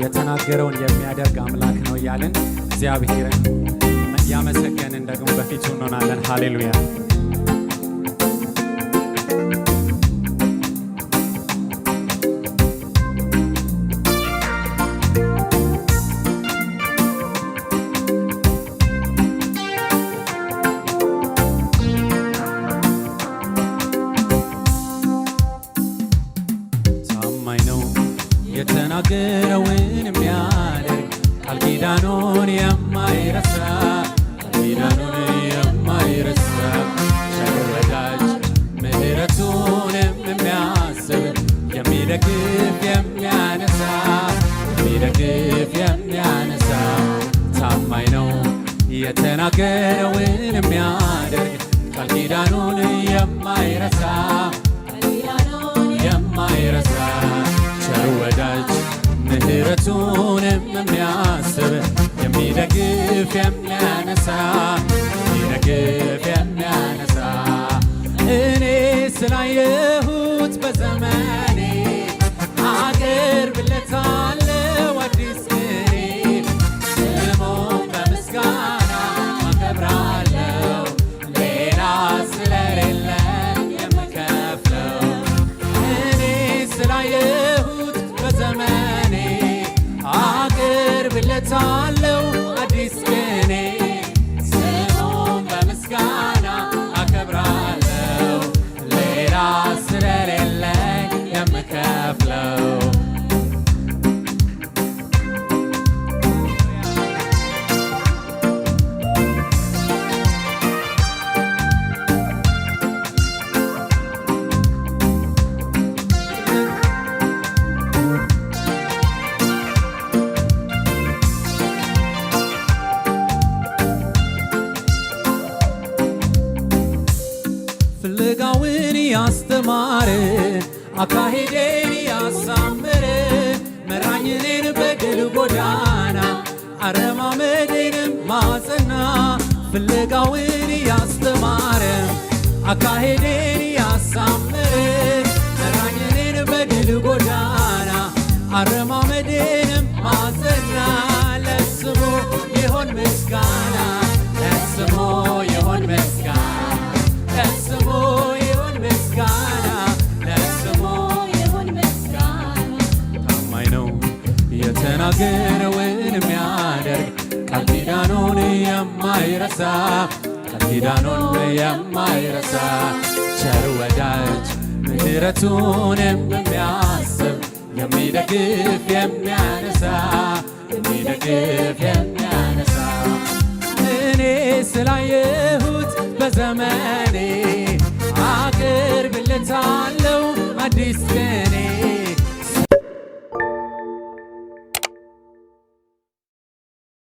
የተናገረውን የሚያደርግ አምላክ ነው እያልን እግዚአብሔርን ያመሰገንን ደግሞ በፊቱ እንሆናለን። ሃሌሉያ። የተናገረውን የሚያደርግ ቃል ኪዳኑን የማይረሳ ቃል ኪዳኑን የማይረሳ ቸር ወዳጅ ምሕረቱንም የሚያስብ የሚደግፍ የሚያነሳ ታማኝ ነው። የተናገረውን የሚያደርግ ቃል ኪዳኑን የማይረሳ ቸር ወዳጅ ምሕረቱንም የሚያስብ የሚደግፍ የሚያነሳ እኔ ስላየሁት በዘመኔ አቀርብለታለሁ አዲስ ቅኔ ስሙን በምስጋና አከብራለሁ ሌላ ስለሌለኝ የምከፍለው እኔ ስላየሁት በዘመኔ አቀርብለታለሁ አዲስ ቅኔ ስሙን በምስጋና አከብራለሁ ሌላ ስለሌለኝ የምከፍለው ፍለጋውን ያስተማረ አካሄዴን ያሳመረ መራኝ እኔን በድል ጎዳና አረማመዴንም ማጸና ፍለጋውን ያስተማረ አካሄዴን ያሳመረ መራኝ እኔን በድል ጎዳና አረማመዴንም ማጸና ለስሙ ይሆን ምስጋና ለስሙ ይሆን ምስጋና ለስሙ ይሁን ምስጋና ታማኝ ነው የተናገረውን የሚያደርግ ቃል ኪዳኑን የማይረሳ ቸር ወዳጅ ምሕረቱንም የሚያስብ የሚደግፍ የሚያነሳ እኔ ስላየሁት በዘመኔ አቀርብለታለሁ አዲስ ቅኔ